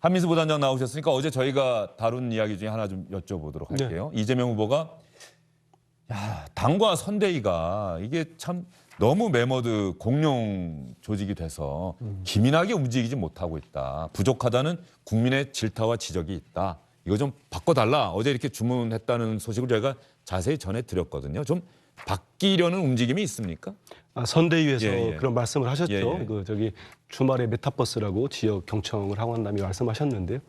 한민수 부단장 나오셨으니까 어제 저희가 다룬 이야기 중에 하나 좀 여쭤보도록 할게요. 네. 이재명 후보가 당과 선대위가 이게 참 너무 매머드 공룡 조직이 돼서 기민하게 움직이지 못하고 있다. 부족하다는 국민의 질타와 지적이 있다. 이거 좀 바꿔달라. 어제 이렇게 주문했다는 소식을 저희가 자세히 전해드렸거든요. 좀 바뀌려는 움직임이 있습니까? 선대위에서 그런 말씀을 하셨죠. 저기 주말에 메타버스라고 지역 경청을 하고 난 다음에 말씀하셨는데요.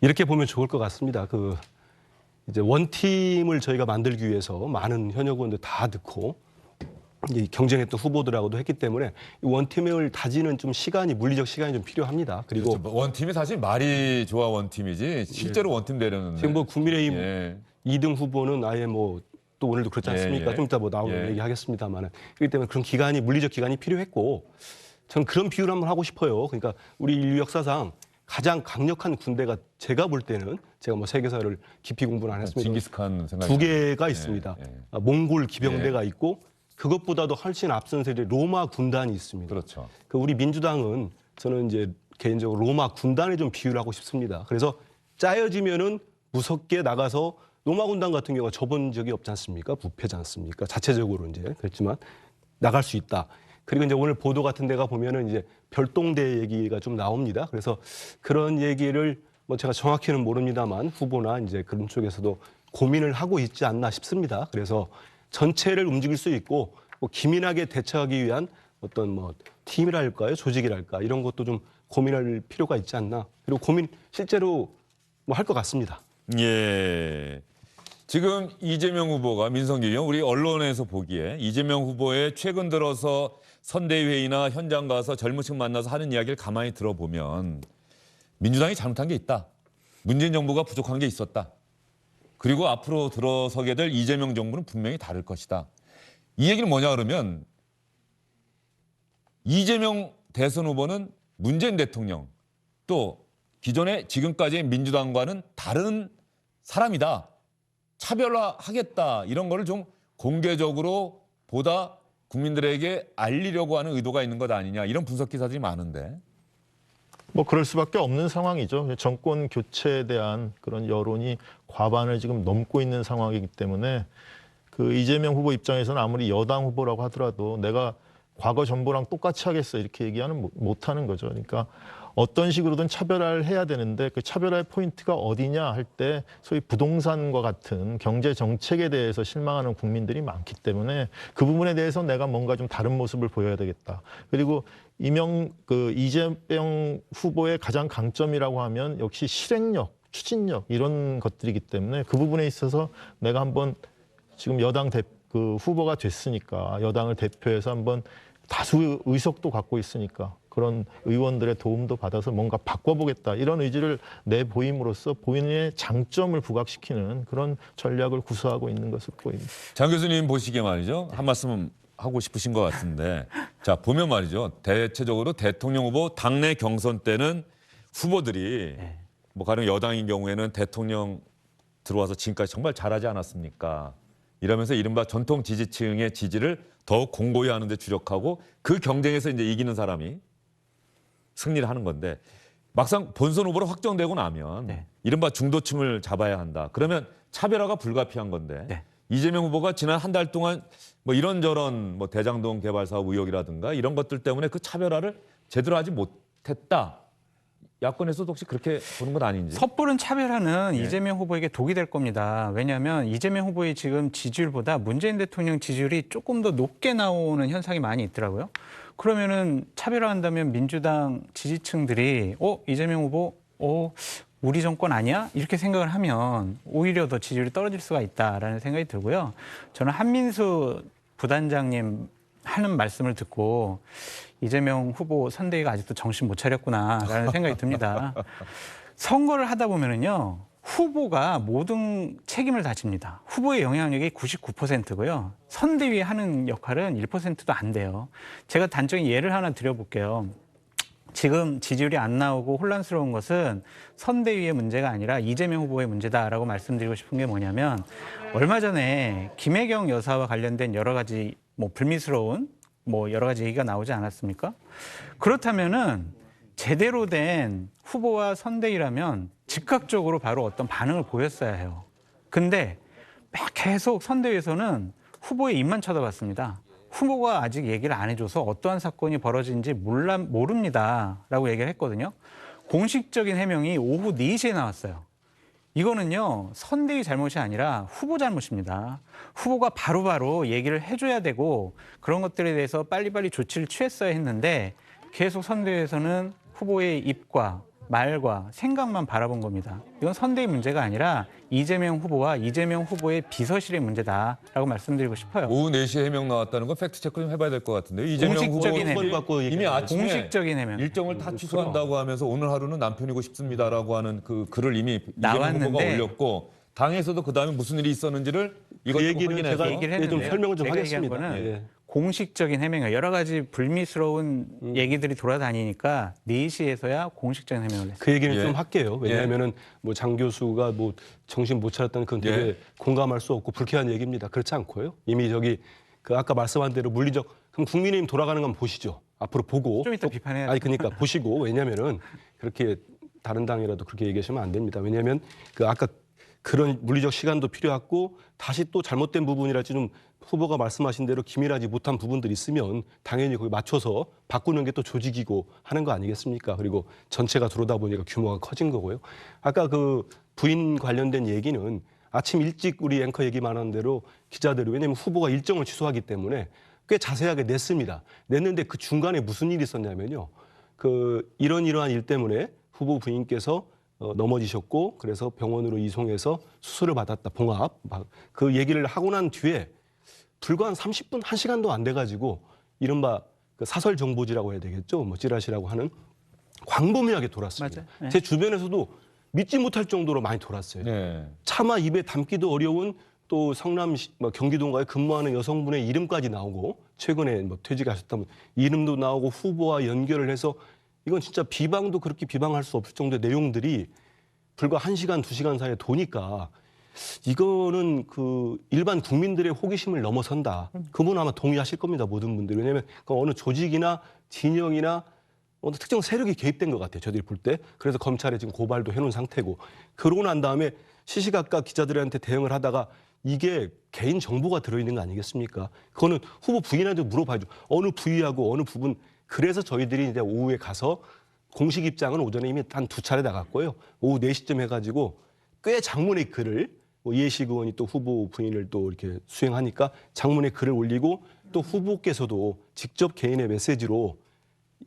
이렇게 보면 좋을 것 같습니다. 이제 원팀을 저희가 만들기 위해서 많은 현역 의원들 다 넣고 경쟁했던 후보들하고도 했기 때문에 이 원팀을 다지는 좀 시간이 물리적 시간이 좀 필요합니다. 그리고 그렇죠. 원팀이 사실 말이 좋아 원팀이지 실제로 원팀 되려는데 지금 뭐 국민의힘 2등 후보는 아예 뭐 또 오늘도 그렇지 않습니까? 좀 이따 뭐 나오면 얘기하겠습니다만은 그렇기 때문에 그런 기간이 물리적 기간이 필요했고 저는 그런 비유를 한번 하고 싶어요. 그러니까 우리 인류 역사상 가장 강력한 군대가 제가 볼 때는 제가 뭐 세계사를 깊이 공부는 안 했습니다. 징기스칸 생각이 두 개가 있습니다. 몽골 기병대가 있고 그것보다도 훨씬 앞선 세대 로마 군단이 있습니다. 그렇죠. 우리 민주당은 저는 이제 개인적으로 로마 군단에 좀 비유를 하고 싶습니다. 그래서 짜여지면은 무섭게 나가서 로마 군단 같은 경우가 접은 적이 없지 않습니까? 부패지 않습니까? 자체적으로 이제 그렇지만 나갈 수 있다. 그리고 이제 오늘 보도 같은 데가 보면은 이제 별동대 얘기가 좀 나옵니다. 그래서 그런 얘기를 뭐 제가 정확히는 모릅니다만 후보나 이제 그런 쪽에서도 고민을 하고 있지 않나 싶습니다. 그래서 전체를 움직일 수 있고 뭐 기민하게 대처하기 위한 어떤 뭐 팀이랄까요, 조직이랄까 이런 것도 좀 고민할 필요가 있지 않나. 그리고 고민 실제로 뭐 할 것 같습니다. 예. 지금 이재명 후보가 민성기요. 우리 언론에서 보기에 이재명 후보의 최근 들어서 선대위회의나 현장 가서 젊은층 만나서 하는 이야기를 가만히 들어보면 민주당이 잘못한 게 있다. 문재인 정부가 부족한 게 있었다. 그리고 앞으로 들어서게 될 이재명 정부는 분명히 다를 것이다. 이 얘기는 뭐냐 그러면 이재명 대선 후보는 문재인 대통령 또 기존의 지금까지의 민주당과는 다른 사람이다. 차별화하겠다. 이런 거를 좀 공개적으로 보다 국민들에게 알리려고 하는 의도가 있는 것 아니냐. 이런 분석 기사들이 많은데. 뭐 그럴 수밖에 없는 상황이죠. 정권 교체에 대한 그런 여론이 과반을 지금 넘고 있는 상황이기 때문에 이재명 후보 입장에서는 아무리 여당 후보라고 하더라도 내가 과거 정부랑 똑같이 하겠어 이렇게 얘기하는 못하는 거죠. 그러니까 어떤 식으로든 차별화를 해야 되는데 그 차별화의 포인트가 어디냐 할 때 소위 부동산과 같은 경제 정책에 대해서 실망하는 국민들이 많기 때문에 그 부분에 대해서 내가 뭔가 좀 다른 모습을 보여야 되겠다. 그리고 이재명 후보의 가장 강점이라고 하면 역시 실행력, 추진력 이런 것들이기 때문에 그 부분에 있어서 내가 한번 지금 여당 후보가 됐으니까 여당을 대표해서 한번 다수 의석도 갖고 있으니까 그런 의원들의 도움도 받아서 뭔가 바꿔보겠다 이런 의지를 내보임으로써 본인의 장점을 부각시키는 그런 전략을 구사하고 있는 것으로 보입니다. 장 교수님 보시기에 말이죠. 한 말씀 하고 싶으신 것 같은데 자 보면 말이죠. 대체적으로 대통령 후보 당내 경선 때는 후보들이 뭐 가령 여당인 경우에는 대통령 들어와서 지금까지 정말 잘하지 않았습니까? 이러면서 이른바 전통 지지층의 지지를 더욱 공고히 하는 데 주력하고 그 경쟁에서 이제 이기는 사람이 승리를 하는 건데 막상 본선 후보로 확정되고 나면 이른바 중도층을 잡아야 한다. 그러면 차별화가 불가피한 건데 이재명 후보가 지난 한 달 동안 뭐 이런저런 뭐 대장동 개발 사업 의혹이라든가 이런 것들 때문에 그 차별화를 제대로 하지 못했다. 야권에서도 혹시 그렇게 보는 건 아닌지? 섣부른 차별화는 이재명 후보에게 독이 될 겁니다. 왜냐하면 이재명 후보의 지금 지지율보다 문재인 대통령 지지율이 조금 더 높게 나오는 현상이 많이 있더라고요. 그러면은 차별화한다면 민주당 지지층들이 이재명 후보 우리 정권 아니야? 이렇게 생각을 하면 오히려 더 지지율이 떨어질 수가 있다라는 생각이 들고요. 저는 한민수 부단장님 하는 말씀을 듣고 이재명 후보 선대위가 아직도 정신 못 차렸구나라는 생각이 듭니다. 선거를 하다 보면은요. 후보가 모든 책임을 다 집니다. 후보의 영향력이 99%고요. 선대위 하는 역할은 1%도 안 돼요. 제가 단적인 예를 하나 드려볼게요. 지금 지지율이 안 나오고 혼란스러운 것은 선대위의 문제가 아니라 이재명 후보의 문제다라고 말씀드리고 싶은 게 뭐냐면 얼마 전에 김혜경 여사와 관련된 여러 가지 뭐 불미스러운 뭐 여러 가지 얘기가 나오지 않았습니까? 그렇다면은 제대로 된 후보와 선대위라면 즉각적으로 바로 어떤 반응을 보였어야 해요. 근데 막 계속 선대위에서는 후보의 입만 쳐다봤습니다. 후보가 아직 얘기를 안 해줘서 어떠한 사건이 벌어진지 모릅니다라고 얘기를 했거든요. 공식적인 해명이 오후 4시에 나왔어요. 이거는요, 선대위 잘못이 아니라 후보 잘못입니다. 후보가 바로바로 얘기를 해줘야 되고 그런 것들에 대해서 빨리빨리 조치를 취했어야 했는데 계속 선대위에서는 후보의 입과 말과 생각만 바라본 겁니다. 이건 선대위 문제가 아니라 이재명 후보와 이재명 후보의 비서실의 문제다라고 말씀드리고 싶어요. 오후 4시에 해명 나왔다는 건 팩트 체크 좀 해봐야 될 것 같은데 이재명 후보 공식적인 해명. 갖고 이미 아침에 공식적인 해명. 일정을 다 취소한다고 하면서 오늘 하루는 남편이고 싶습니다라고 하는 그 글을 이미 이재명 후보가 나왔는데 올렸고 당에서도 그 다음에 무슨 일이 있었는지를 이것 그 좀 얘기는 확인해서 제가 얘기를 좀 했는데요. 설명을 좀 제가 얘기한 하겠습니다. 거는 예. 공식적인 해명이에요. 여러 가지 불미스러운 얘기들이 돌아다니니까 4시에서야 공식적인 해명을 했어요. 그 얘기는 예. 좀 할게요. 왜냐하면은 뭐 장 교수가 뭐 정신 못 차렸다는 그건 되게 예. 공감할 수 없고 불쾌한 얘기입니다. 그렇지 않고요. 이미 저기 그 아까 말씀한 대로 물리적 그럼 국민의힘 돌아가는 건 보시죠. 앞으로 보고 좀 이따 비판해야 아니 그러니까 보시고 왜냐하면은 그렇게 다른 당이라도 그렇게 얘기하시면 안 됩니다. 왜냐하면 그 아까 그런 물리적 시간도 필요하고 다시 또 잘못된 부분이랄지 좀 후보가 말씀하신 대로 기밀하지 못한 부분들이 있으면 당연히 거기 맞춰서 바꾸는 게 또 조직이고 하는 거 아니겠습니까? 그리고 전체가 들어오다 보니까 규모가 커진 거고요. 아까 그 부인 관련된 얘기는 아침 일찍 우리 앵커 얘기만 한 대로 기자들이 왜냐하면 후보가 일정을 취소하기 때문에 꽤 자세하게 냈습니다. 냈는데 그 중간에 무슨 일이 있었냐면요. 그 이러한 일 때문에 후보 부인께서 넘어지셨고 그래서 병원으로 이송해서 수술을 받았다. 봉합. 그 얘기를 하고 난 뒤에 불과 한 30분, 1시간도 안 돼가지고 이른바 그 사설 정보지라고 해야 되겠죠. 뭐 찌라시라고 하는 광범위하게 돌았습니다. 맞아요. 네. 제 주변에서도 믿지 못할 정도로 많이 돌았어요. 네. 차마 입에 담기도 어려운 또 성남 경기도인가에 근무하는 여성분의 이름까지 나오고 최근에 뭐 퇴직하셨다면 이름도 나오고 후보와 연결을 해서 이건 진짜 비방도 그렇게 비방할 수 없을 정도의 내용들이 불과 1시간, 2시간 사이에 도니까 이거는 그 일반 국민들의 호기심을 넘어선다. 그분 아마 동의하실 겁니다. 모든 분들이. 왜냐하면 그 어느 조직이나 진영이나 어느 특정 세력이 개입된 것 같아요. 저희들이 볼 때. 그래서 검찰에 지금 고발도 해놓은 상태고. 그러고 난 다음에 시시각각 기자들한테 대응을 하다가 이게 개인 정보가 들어있는 거 아니겠습니까? 그거는 후보 부인한테 물어봐야죠. 어느 부위하고 어느 부분. 그래서 저희들이 이제 오후에 가서 공식 입장은 오전에 이미 한 2차례 나갔고요. 오후 4시쯤 해가지고 꽤 장문의 글을 뭐 이해식 의원이 또 후보 부인을 또 이렇게 수행하니까 장문의 글을 올리고 또 후보께서도 직접 개인의 메시지로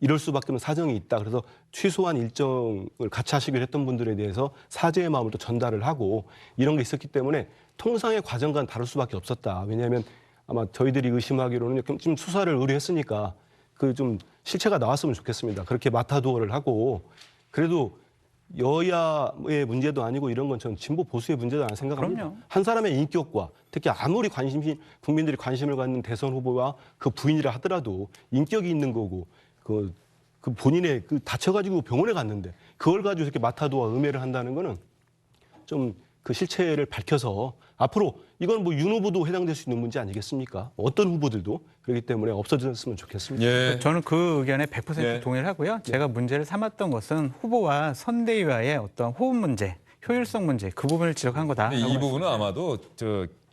이럴 수밖에 없는 사정이 있다. 그래서 취소한 일정을 같이 하시기로 했던 분들에 대해서 사죄의 마음을 또 전달을 하고 이런 게 있었기 때문에 통상의 과정과는 다를 수밖에 없었다. 왜냐하면 아마 저희들이 의심하기로는 좀 수사를 의뢰했으니까 그 좀 실체가 나왔으면 좋겠습니다. 그렇게 마타도어를 하고 그래도 여야의 문제도 아니고 이런 건 저는 진보 보수의 문제도 아니라 생각합니다. 그럼요. 한 사람의 인격과 특히 아무리 국민들이 관심을 갖는 대선 후보와 그 부인이라 하더라도 인격이 있는 거고 그 본인의 그 다쳐가지고 병원에 갔는데 그걸 가지고 이렇게 마타도와 음해를 한다는 거는 좀 그 실체를 밝혀서 앞으로 이건 뭐 윤 후보도 해당될 수 있는 문제 아니겠습니까? 어떤 후보들도 그렇기 때문에 없어졌으면 좋겠습니다. 예. 저는 그 의견에 100% 예. 동의를 하고요. 제가 문제를 삼았던 것은 후보와 선대위와의 어떤 호흡 문제, 효율성 문제 그 부분을 지적한 거다. 근데 이 부분은 아마도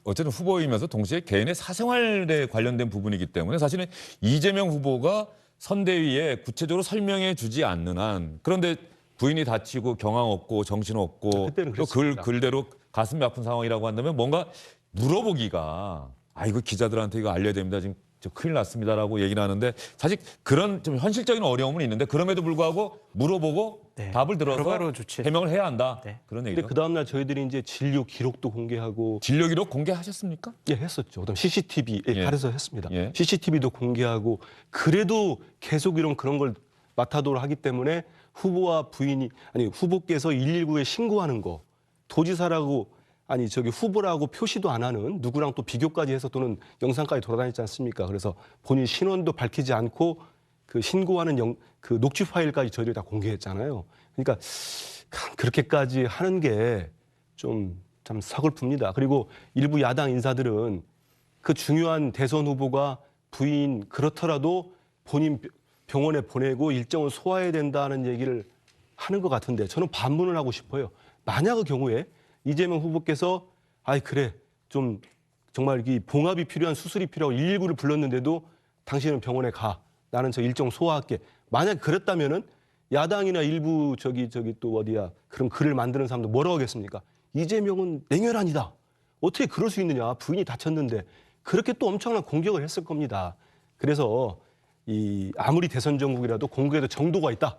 어쨌든 후보이면서 동시에 개인의 사생활에 관련된 부분이기 때문에 사실은 이재명 후보가 선대위에 구체적으로 설명해 주지 않는 한 그런데 부인이 다치고 경황 없고 정신 없고 그때는 또 그랬습니다. 글대로 가슴이 아픈 상황이라고 한다면 뭔가 물어보기가 이거 기자들한테 이거 알려야 됩니다. 지금 저 큰일 났습니다라고 얘기를 하는데 사실 그런 좀 현실적인 어려움은 있는데 그럼에도 불구하고 물어보고 네. 답을 들어서 바로바로 조치. 해명을 해야 한다. 네. 그런 근데 얘기죠. 그 다음날 저희들이 이제 진료 기록도 공개하고 진료 기록 공개하셨습니까? 예, 했었죠. 그다음 CCTV 예. 발에서 했습니다. 예. CCTV도 공개하고 그래도 계속 이런 그런 걸 마타도를 하기 때문에 후보와 부인이 아니 후보께서 119에 신고하는 거 도지사라고 아니 저기 후보라고 표시도 안 하는 누구랑 또 비교까지 해서 또는 영상까지 돌아다녔지 않습니까? 그래서 본인 신원도 밝히지 않고 그 신고하는 그 녹취 파일까지 저희들이 다 공개했잖아요. 그러니까 그렇게까지 하는 게 좀 참 서글픕니다. 그리고 일부 야당 인사들은 그 중요한 대선 후보가 부인 그렇더라도 본인 병원에 보내고 일정을 소화해야 된다는 얘기를 하는 것 같은데 저는 반문을 하고 싶어요. 만약의 경우에 이재명 후보께서 아이 그래 좀 정말 이 봉합이 필요한 수술이 필요하고 119를 불렀는데도 당신은 병원에 가. 나는 저 일정 소화할게. 만약 그랬다면은 야당이나 일부 저기 또 어디야 그런 글을 만드는 사람도 뭐라고 하겠습니까? 이재명은 냉혈한이다. 어떻게 그럴 수 있느냐? 부인이 다쳤는데 그렇게 또 엄청난 공격을 했을 겁니다. 그래서 이 아무리 대선 정국이라도 공격에도 정도가 있다.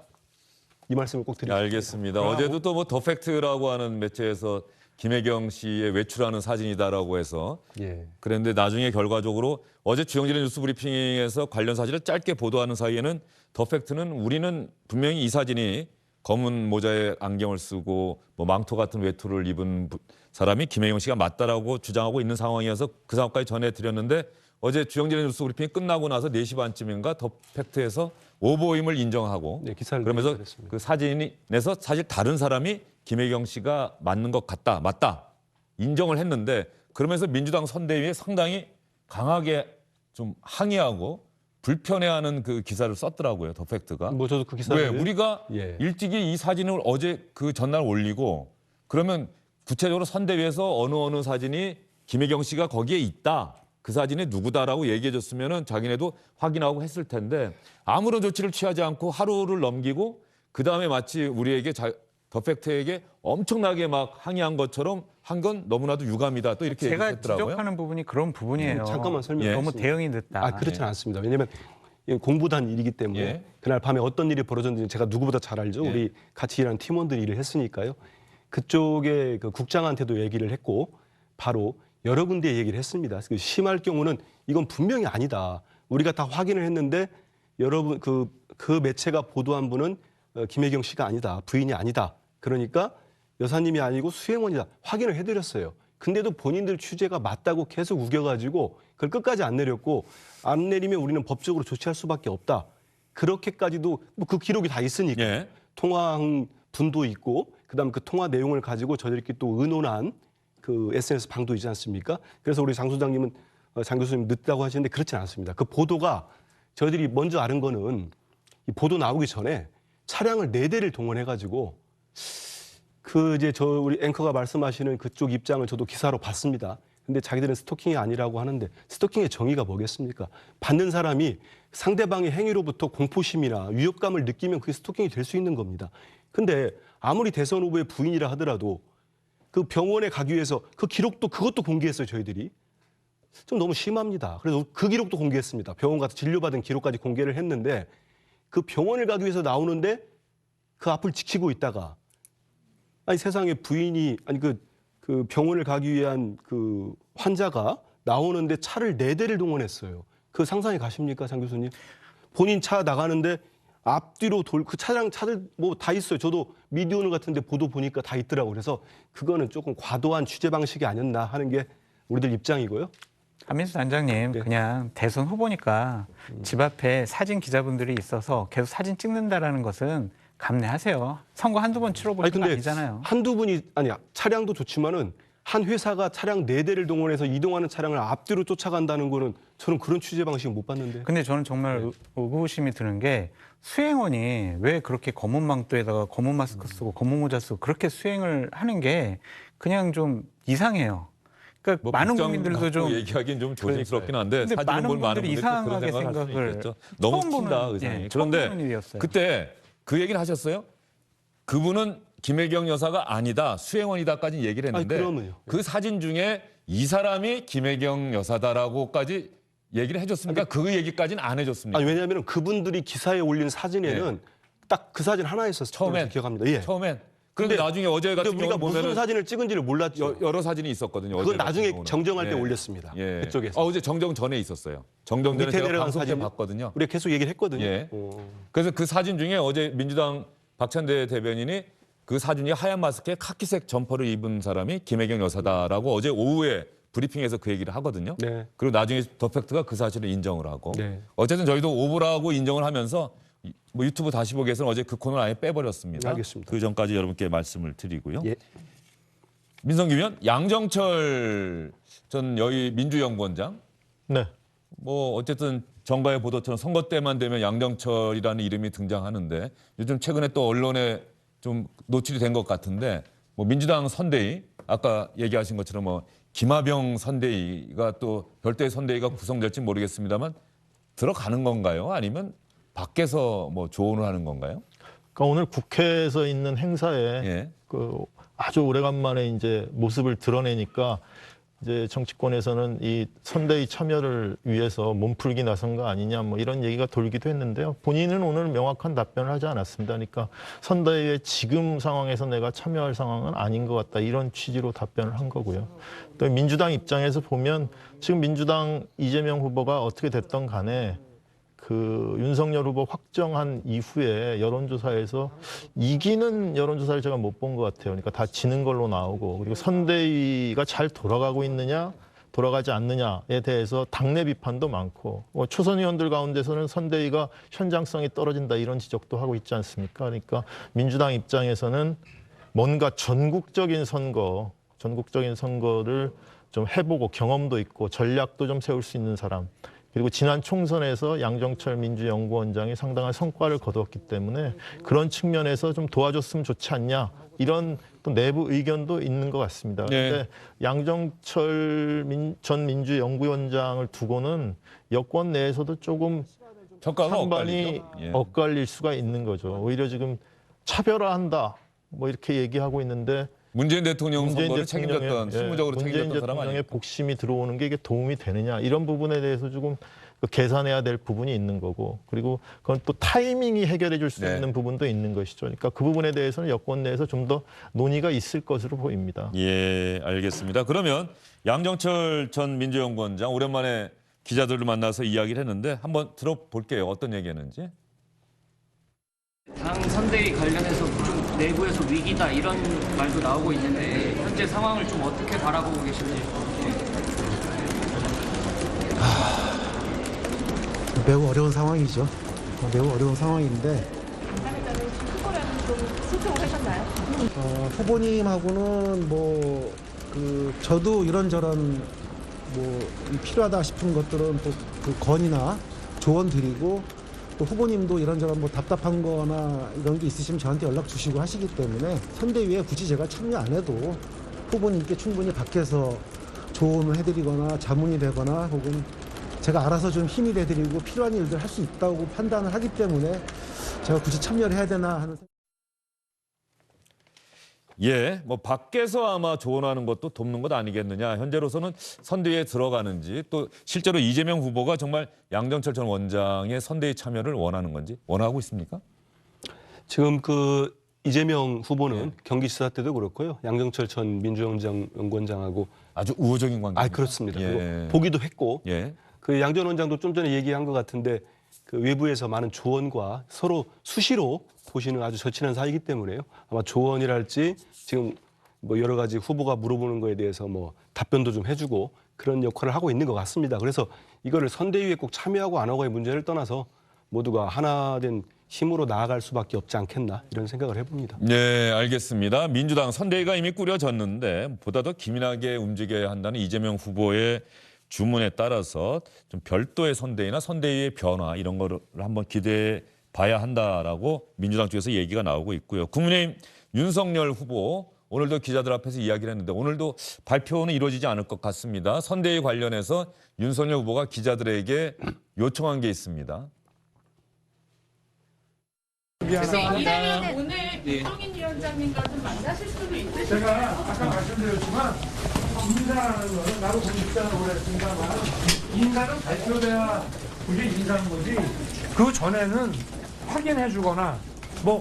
이 말씀을 꼭 드리겠습니다. 알겠습니다. 어제도 또 뭐 더 팩트라고 하는 매체에서 김혜경 씨의 외출하는 사진이다라고 해서 예. 그런데 나중에 결과적으로 어제 주영진의 뉴스 브리핑에서 관련 사실을 짧게 보도하는 사이에는 더 팩트는 우리는 분명히 이 사진이 검은 모자에 안경을 쓰고 뭐 망토 같은 외투를 입은 사람이 김혜경 씨가 맞다라고 주장하고 있는 상황이어서 그 상황까지 전해드렸는데 어제 주영진의 뉴스 브리핑이 끝나고 나서 4시 반쯤인가 더 팩트에서 오보임을 인정하고 네, 기사를 그러면서 내렸습니다. 그 사진에서 사실 다른 사람이 김혜경 씨가 맞는 것 같다, 맞다 인정을 했는데 그러면서 민주당 선대위에 상당히 강하게 좀 항의하고 불편해하는 그 기사를 썼더라고요. 더 팩트가. 뭐 저도 그 기사를 왜 우리가 예. 일찍이 이 사진을 어제 그 전날 올리고 그러면 구체적으로 선대위에서 어느 사진이 김혜경 씨가 거기에 있다. 그 사진이 누구다라고 얘기해줬으면은 자기네도 확인하고 했을 텐데 아무런 조치를 취하지 않고 하루를 넘기고 그 다음에 마치 우리에게 더 팩트에게 엄청나게 막 항의한 것처럼 한 건 너무나도 유감이다. 또 이렇게 제가 얘기했더라고요. 지적하는 부분이 그런 부분이에요. 잠깐만 설명해 너무 주겠습니다. 대응이 늦다. 아 그렇지는 않습니다. 왜냐하면 이건 공부단 일이기 때문에 예. 그날 밤에 어떤 일이 벌어졌는지 제가 누구보다 잘 알죠. 예. 우리 같이 일하는 팀원들이 일을 했으니까요. 그쪽에 그 국장한테도 얘기를 했고 바로 여러 군데 얘기를 했습니다. 심할 경우는 이건 분명히 아니다. 우리가 다 확인을 했는데 여러분 그 매체가 보도한 분은 김혜경 씨가 아니다. 부인이 아니다. 그러니까 여사님이 아니고 수행원이다. 확인을 해드렸어요. 근데도 본인들 취재가 맞다고 계속 우겨가지고 그걸 끝까지 안 내렸고 안 내리면 우리는 법적으로 조치할 수밖에 없다. 그렇게까지도 뭐 그 기록이 다 있으니까 예. 통화한 분도 있고 그다음 그 통화 내용을 가지고 저들끼리 또 의논한 그 SNS 방도 있지 않습니까? 그래서 우리 장 소장님은 장 교수님 늦다고 하시는데 그렇지 않습니다. 그 보도가 저희들이 먼저 아는 거는 이 보도 나오기 전에 차량을 4대를 동원해가지고 그 이제 우리 앵커가 말씀하시는 그쪽 입장을 저도 기사로 봤습니다. 근데 자기들은 스토킹이 아니라고 하는데 스토킹의 정의가 뭐겠습니까? 받는 사람이 상대방의 행위로부터 공포심이나 위협감을 느끼면 그게 스토킹이 될 수 있는 겁니다. 근데 아무리 대선 후보의 부인이라 하더라도 그 병원에 가기 위해서 그 기록도 그것도 공개했어요, 저희들이. 좀 너무 심합니다. 그래서 그 기록도 공개했습니다. 병원 가서 진료받은 기록까지 공개를 했는데 그 병원을 가기 위해서 나오는데 그 앞을 지키고 있다가 아니 세상에 부인이 아니 그 병원을 가기 위한 그 환자가 나오는데 차를 4대를 동원했어요. 그 상상이 가십니까, 장 교수님? 본인 차 나가는데 앞뒤로 그 차들 뭐 다 있어요. 저도 미디어오늘 같은데 보도 보니까 다 있더라고요. 그래서 그거는 조금 과도한 취재 방식이 아니었나 하는 게 우리들 입장이고요. 한민수 단장님 네. 그냥 대선 후보니까 집 앞에 사진 기자분들이 있어서 계속 사진 찍는다라는 것은 감내하세요. 선거 한두 번 치러볼 거 아니잖아요. 한두 분이 아니야. 차량도 좋지만은 한 회사가 차량 4대를 동원해서 이동하는 차량을 앞뒤로 쫓아간다는 거는 저는 그런 취재 방식을 못 봤는데. 근데 저는 정말 의구심이 드는 게 수행원이 왜 그렇게 검은 망토에다가 검은 마스크 쓰고 검은 모자 쓰고 그렇게 수행을 하는 게 그냥 좀 이상해요. 그러니까 뭐 많은 국장 국민들도 갖고 좀 얘기하긴 좀 조심스럽긴 한데 근데 사진을 많은 볼 많은 분들이 분들이 또 그런 이상하게 생각을 할 수 생각을 있겠죠. 너무 처음 튄다 보는, 의상이. 예, 처음 그런데 보는 일이었어요. 그때 그 얘기를 하셨어요? 그분은 김혜경 여사가 아니다 수행원이다까지 얘기를 했는데 아니, 그러면요. 그 사진 중에 이 사람이 김혜경 여사다라고까지 얘기를 해줬습니까? 그 얘기까지는 안 해줬습니까? 아니 왜냐하면 그분들이 기사에 올린 사진에는 딱 그 사진 하나 있었을 처음엔 기억합니다. 예. 처음엔. 그런데 근데- 나중에 어제 근데 같은 우리가 경우는 무슨 보면은 사진을 찍은지를 몰랐죠. 여러 사진이 있었거든요. 그건 어제 같은 나중에 경우는. 정정할 때 예. 올렸습니다. 예. 그쪽에서. 어제 정정 전에 있었어요. 정정 전에 밑에 제가 내려간 방송 때 사진 봤거든요. 우리가 계속 얘기를 했거든요. 예. 그래서 그 사진 중에 어제 민주당 박찬대 대변인이 그 사진 중에 하얀 마스크에 카키색 점퍼를 입은 사람이 김혜경 여사다라고 어제 오후에 브리핑에서 그 얘기를 하거든요. 네. 그리고 나중에 더 팩트가 그 사실을 인정을 하고 네. 어쨌든 저희도 오보라고 인정을 하면서 뭐 유튜브 다시 보기에서는 어제 그 코너를 아예 빼버렸습니다. 알겠습니다. 그 전까지 여러분께 말씀을 드리고요. 예. 민성기 위원, 양정철 전 여의 민주연구원장 네. 뭐 어쨌든 정가의 보도처럼 선거 때만 되면 양정철이라는 이름이 등장하는데 요즘 최근에 또 언론에 좀 노출이 된 것 같은데 뭐 민주당 선대위 아까 얘기하신 것처럼 뭐 김하병 선대위가 또 별도의 선대위가 구성될지 모르겠습니다만 들어가는 건가요? 아니면 밖에서 뭐 조언을 하는 건가요? 그러니까 오늘 국회에서 있는 행사에 예. 그 아주 오래간만에 이제 모습을 드러내니까 이제 정치권에서는 이 선대위 참여를 위해서 몸풀기 나선 거 아니냐 뭐 이런 얘기가 돌기도 했는데요. 본인은 오늘 명확한 답변을 하지 않았습니다. 그러니까 선대위의 지금 상황에서 내가 참여할 상황은 아닌 것 같다 이런 취지로 답변을 한 거고요. 또 민주당 입장에서 보면 지금 민주당 이재명 후보가 어떻게 됐던 간에 그 윤석열 후보 확정한 이후에 여론조사에서 이기는 여론조사를 제가 못 본 것 같아요. 그러니까 다 지는 걸로 나오고 그리고 선대위가 잘 돌아가고 있느냐 돌아가지 않느냐에 대해서 당내 비판도 많고 초선 의원들 가운데서는 선대위가 현장성이 떨어진다 이런 지적도 하고 있지 않습니까? 그러니까 민주당 입장에서는 뭔가 전국적인 선거를 좀 해보고 경험도 있고 전략도 좀 세울 수 있는 사람 그리고 지난 총선에서 양정철 민주연구원장이 상당한 성과를 거두었기 때문에 그런 측면에서 좀 도와줬으면 좋지 않냐 이런 또 내부 의견도 있는 것 같습니다. 그런데 양정철 전 민주연구원장을 두고는 여권 내에서도 조금 평가가 찬반이 엇갈릴 수가 있는 거죠. 오히려 지금 차별화한다 뭐 이렇게 얘기하고 있는데 문재인 대통령 선거를 책임졌던 실무적으로 문재인 책임졌던 사람 대통령의 아니에요? 복심이 들어오는 게 이게 도움이 되느냐 이런 부분에 대해서 조금 계산해야 될 부분이 있는 거고 그리고 그건 또 타이밍이 해결해 줄 수 있는 부분도 있는 것이죠. 그러니까 그 부분에 대해서는 여권 내에서 좀 더 논의가 있을 것으로 보입니다. 예, 알겠습니다. 그러면 양정철 전 민주연구원장 오랜만에 기자들을 만나서 이야기를 했는데 한번 들어볼게요. 어떤 얘기했는지. 당 선대위 관련해서 좀 내부에서 위기다 이런 말도 나오고 있는데 현재 상황을 좀 어떻게 바라보고 계신지. 매우 어려운 상황이죠. 매우 어려운 상황인데 당사자는 후보라는 좀 소통을 하셨나요? 후보님하고는 저도 이런저런 필요하다 싶은 것들은 또 그 건의나 조언 드리고 또 후보님도 이런저런 답답한 거나 이런 게 있으시면 저한테 연락 주시고 하시기 때문에 선대위에 굳이 제가 참여 안 해도 후보님께 충분히 밖에서 조언을 해드리거나 자문이 되거나 혹은 제가 알아서 좀 힘이 돼드리고 필요한 일들 할 수 있다고 판단을 하기 때문에 제가 굳이 참여를 해야 되나 하는 예, 뭐 밖에서 아마 조언하는 것도 돕는 것 아니겠느냐. 현재로서는 선대위에 들어가는지 또 실제로 이재명 후보가 정말 양정철 전 원장의 선대위 참여를 원하는 건지 원하고 있습니까? 지금 그 이재명 후보는 경기지사 때도 그렇고요. 양정철 전 민주연구원장하고 아주 우호적인 관계. 그렇습니다. 예. 그리고 보기도 했고 예. 그 양 전 원장도 좀 전에 얘기한 것 같은데 그 외부에서 많은 조언과 서로 수시로 보시는 아주 절친한 사이이기 때문에요. 아마 조언이랄지 지금 여러 가지 후보가 물어보는 거에 대해서 답변도 좀 해주고 그런 역할을 하고 있는 것 같습니다. 그래서 이거를 선대위에 꼭 참여하고 안 하고의 문제를 떠나서 모두가 하나된 힘으로 나아갈 수밖에 없지 않겠나 이런 생각을 해봅니다. 네, 알겠습니다. 민주당 선대위가 이미 꾸려졌는데 보다 더 기민하게 움직여야 한다는 이재명 후보의 주문에 따라서 좀 별도의 선대위나 선대위의 변화 이런 거를 한번 기대해 봐야 한다라고 민주당 쪽에서 얘기가 나오고 있고요. 국민의힘 윤석열 후보 오늘도 기자들 앞에서 이야기를 했는데 오늘도 발표는 이루어지지 않을 것 같습니다. 선대위 관련해서 윤석열 후보가 기자들에게 요청한 게 있습니다. 이러면 오늘 김종인 위원장님과 좀 만나실 수도 있으실까요? 제가 아까 말씀드렸지만 인사라는 거는 나도 공직자라고 그랬습니다만 인사는 발표돼야 그게 인사인 거지 그 전에는 확인해주거나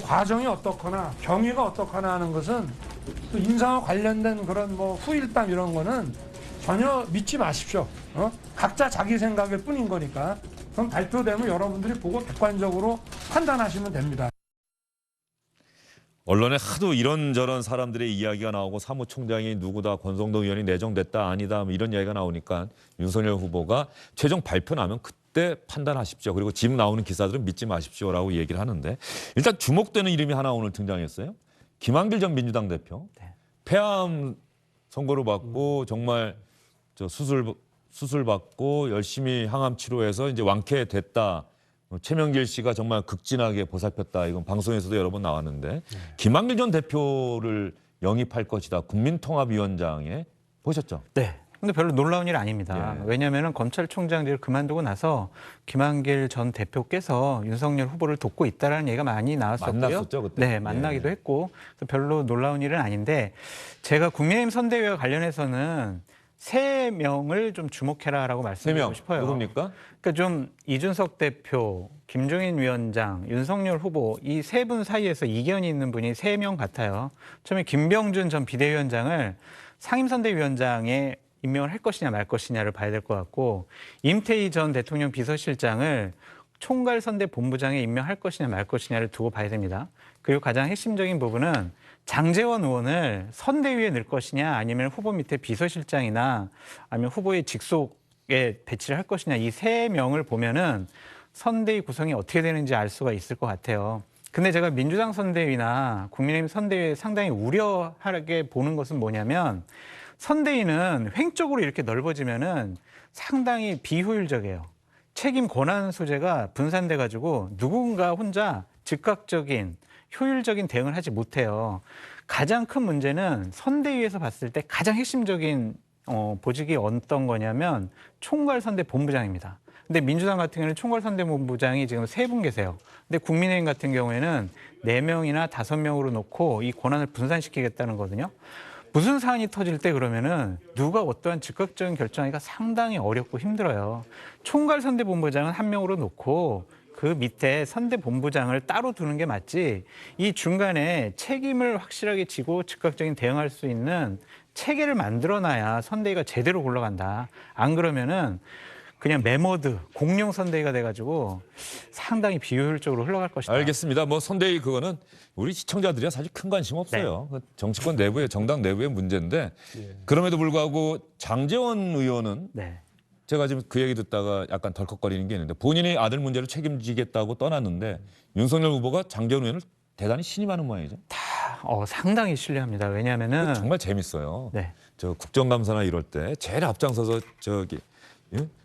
과정이 어떻거나 경위가 어떻거나 하는 것은 또 인사와 관련된 그런 후일담 이런 거는 전혀 믿지 마십시오. 각자 자기 생각일 뿐인 거니까 그럼 발표되면 여러분들이 보고 객관적으로 판단하시면 됩니다. 언론에 하도 이런저런 사람들의 이야기가 나오고 사무총장이 누구다, 권성동 의원이 내정됐다 아니다 이런 이야기가 나오니까 윤석열 후보가 최종 발표 나면 그때 판단하십시오. 그리고 지금 나오는 기사들은 믿지 마십시오라고 얘기를 하는데 일단 주목되는 이름이 하나 오늘 등장했어요. 김한길 전 민주당 대표. 폐암 선고를 받고 정말 수술 수술 받고 열심히 항암 치료해서 이제 완쾌됐다. 최명길 씨가 정말 극진하게 보살폈다. 이건 방송에서도 여러 번 나왔는데 김한길 전 대표를 영입할 것이다. 국민통합위원장에 보셨죠? 네. 근데 별로 놀라운 일 아닙니다. 예. 왜냐하면 검찰총장직을 그만두고 나서 김한길 전 대표께서 윤석열 후보를 돕고 있다라는 얘기가 많이 나왔었고요. 만났었죠, 그때. 네, 만나기도 예. 했고 그래서 별로 놀라운 일은 아닌데 제가 국민의힘 선대위와 관련해서는 3명을 좀 주목해라라고 말씀드리고 3명 싶어요. 누굽니까? 그러니까 좀 이준석 대표, 김종인 위원장, 윤석열 후보 이 3분 사이에서 이견이 있는 분이 3명 같아요. 처음에 김병준 전 비대위원장을 상임선대위원장에 임명을 할 것이냐 말 것이냐를 봐야 될 것 같고 임태희 전 대통령 비서실장을 총괄선대본부장에 임명할 것이냐 말 것이냐를 두고 봐야 됩니다. 그리고 가장 핵심적인 부분은 장제원 의원을 선대위에 넣을 것이냐 아니면 후보 밑에 비서실장이나 아니면 후보의 직속에 배치를 할 것이냐 이 3명을 보면은 선대위 구성이 어떻게 되는지 알 수가 있을 것 같아요. 근데 제가 민주당 선대위나 국민의힘 선대위에 상당히 우려하게 보는 것은 뭐냐면 선대위는 횡적으로 이렇게 넓어지면은 상당히 비효율적이에요. 책임 권한 소재가 분산돼 가지고 누군가 혼자 즉각적인 효율적인 대응을 하지 못해요. 가장 큰 문제는 선대위에서 봤을 때 가장 핵심적인 보직이 어떤 거냐면 총괄선대본부장입니다. 근데 민주당 같은 경우는 총괄선대본부장이 지금 3분 계세요. 근데 국민의힘 같은 경우에는 4명이나 5명으로 놓고 이 권한을 분산시키겠다는 거거든요. 무슨 사안이 터질 때 그러면은 누가 어떠한 즉각적인 결정하기가 상당히 어렵고 힘들어요. 총괄선대본부장은 1명으로 놓고 그 밑에 선대본부장을 따로 두는 게 맞지 이 중간에 책임을 확실하게 지고 즉각적인 대응할 수 있는 체계를 만들어놔야 선대위가 제대로 굴러간다. 안 그러면은 그냥 메모드, 공룡 선대위가 돼가지고 상당히 비효율적으로 흘러갈 것이다. 알겠습니다. 뭐 선대위 그거는 우리 시청자들이 사실 큰 관심 없어요. 그 정치권 내부의 정당 내부의 문제인데 그럼에도 불구하고 장제원 의원은 네. 제가 지금 그 얘기 듣다가 약간 덜컥거리는 게 있는데 본인이 아들 문제를 책임지겠다고 떠났는데 윤석열 후보가 장제원 의원을 대단히 신임하는 모양이죠. 상당히 신뢰합니다. 왜냐하면은 정말 재밌어요. 네. 저 국정감사나 이럴 때 제일 앞장서서 저기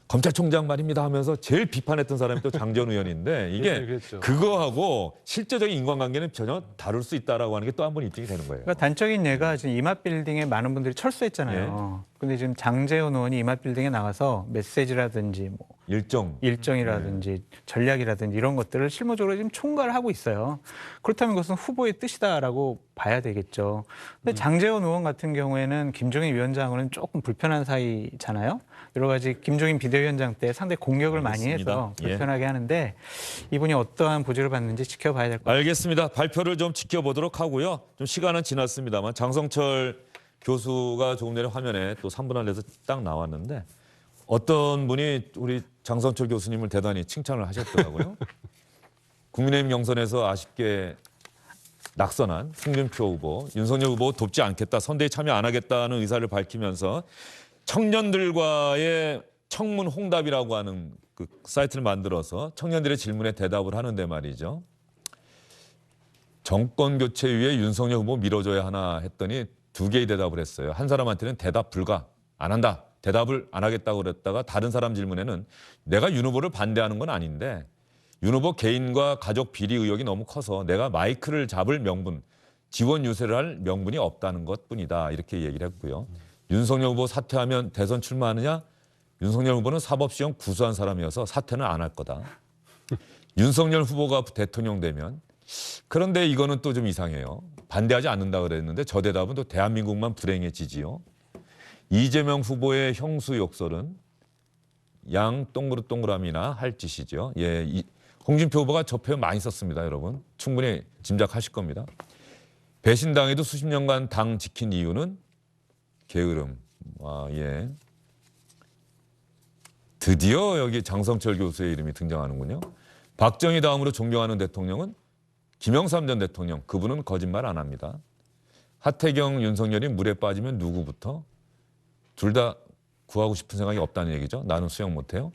검찰총장 말입니다 하면서 제일 비판했던 사람이 또 장제원 의원인데 이게 그랬죠. 그거하고 실제적인 인간관계는 전혀 다를 수 있다라고 하는 게 또 한 번 입증이 되는 거예요. 그러니까 단적인 예가 지금 이맛빌딩에 많은 분들이 철수했잖아요. 근데 지금 장제원 의원이 이맛빌딩에 나가서 메시지라든지 뭐 일정이라든지 전략이라든지 이런 것들을 실무적으로 지금 총괄을 하고 있어요. 그렇다면 그것은 후보의 뜻이다라고 봐야 되겠죠. 근데 장제원 의원 같은 경우에는 김종인 위원장은 조금 불편한 사이잖아요. 여러 가지 김종인 비대위원장 때 상당히 공격을 많이 해서 예. 불편하게 하는데 이분이 어떠한 보직을 받는지 지켜봐야 될 것 같아요. 알겠습니다. 발표를 좀 지켜보도록 하고요. 좀 시간은 지났습니다만 장성철 교수가 조금 전에 화면에 또 3분 안에서 딱 나왔는데 어떤 분이 우리 장성철 교수님을 대단히 칭찬을 하셨더라고요. 국민의힘 경선에서 아쉽게 낙선한 홍준표 후보, 윤석열 후보 돕지 않겠다, 선대에 참여 안 하겠다는 의사를 밝히면서 청년들과의 청문 홍답이라고 하는 그 사이트를 만들어서 청년들의 질문에 대답을 하는데 말이죠. 정권 교체 위해 윤석열 후보 밀어줘야 하나 했더니 2개의 대답을 했어요. 한 사람한테는 대답 불가, 안 한다. 대답을 안 하겠다고 그랬다가 다른 사람 질문에는 내가 윤 후보를 반대하는 건 아닌데 윤 후보 개인과 가족 비리 의혹이 너무 커서 내가 마이크를 잡을 명분, 지원 유세를 할 명분이 없다는 것뿐이다. 이렇게 얘기를 했고요. 윤석열 후보 사퇴하면 대선 출마하느냐? 윤석열 후보는 사법시험 구수한 사람이어서 사퇴는 안 할 거다. 윤석열 후보가 대통령 되면 그런데 이거는 또 좀 이상해요. 반대하지 않는다 그랬는데 저 대답은 또 대한민국만 불행해지지요. 이재명 후보의 형수 욕설은 양 동그라미나 할 짓이죠. 예, 홍준표 후보가 저 표현 많이 썼습니다, 여러분. 충분히 짐작하실 겁니다. 배신당해도 수십 년간 당 지킨 이유는 게으름. 예. 드디어 여기 장성철 교수의 이름이 등장하는군요. 박정희 다음으로 존경하는 대통령은 김영삼 전 대통령. 그분은 거짓말 안 합니다. 하태경, 윤석열이 물에 빠지면 누구부터? 둘 다 구하고 싶은 생각이 없다는 얘기죠. 나는 수용 못해요.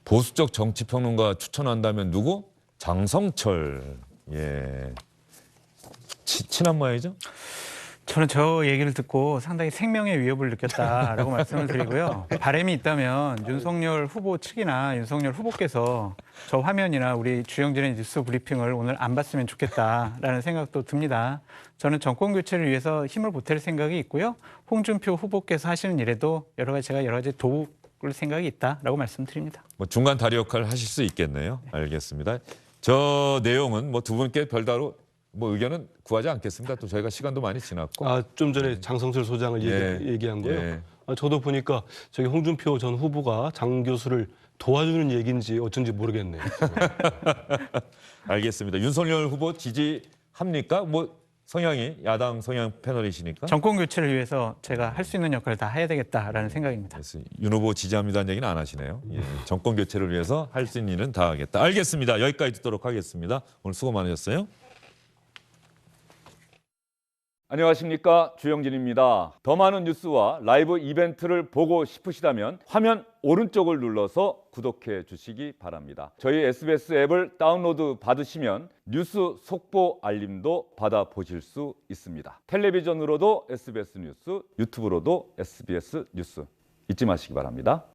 보수적 정치평론가 추천한다면 누구? 장성철. 예. 친한 모양이죠? 저는 저 얘기를 듣고 상당히 생명의 위협을 느꼈다라고 말씀을 드리고요. 바람이 있다면 윤석열 후보 측이나 윤석열 후보께서 저 화면이나 우리 주영진의 뉴스 브리핑을 오늘 안 봤으면 좋겠다라는 생각도 듭니다. 저는 정권 교체를 위해서 힘을 보탤 생각이 있고요. 홍준표 후보께서 하시는 일에도 제가 여러 가지 도울 생각이 있다라고 말씀드립니다. 뭐 중간 다리 역할을 하실 수 있겠네요. 알겠습니다. 저 내용은 뭐 두 분께 별다로 뭐 의견은 구하지 않겠습니다. 또 저희가 시간도 많이 지났고. 좀 전에 장성철 소장을 얘기한 거예요. 예. 저도 보니까 저기 홍준표 전 후보가 장 교수를 도와주는 얘기인지 어쩐지 모르겠네요. 알겠습니다. 윤석열 후보 지지합니까? 뭐 성향이 야당 성향 패널이시니까. 정권 교체를 위해서 제가 할 수 있는 역할을 다 해야 되겠다라는 생각입니다. 그래서 윤 후보 지지합니다는 얘기는 안 하시네요. 예. 정권 교체를 위해서 할 수 있는 일은 다 하겠다. 알겠습니다. 여기까지 듣도록 하겠습니다. 오늘 수고 많으셨어요. 안녕하십니까, 주영진입니다. 더 많은 뉴스와 라이브 이벤트를 보고 싶으시다면 화면 오른쪽을 눌러서 구독해 주시기 바랍니다. 저희 SBS 앱을 다운로드 받으시면 뉴스 속보 알림도 받아보실 수 있습니다. 텔레비전으로도 SBS 뉴스, 유튜브로도 SBS 뉴스 잊지 마시기 바랍니다.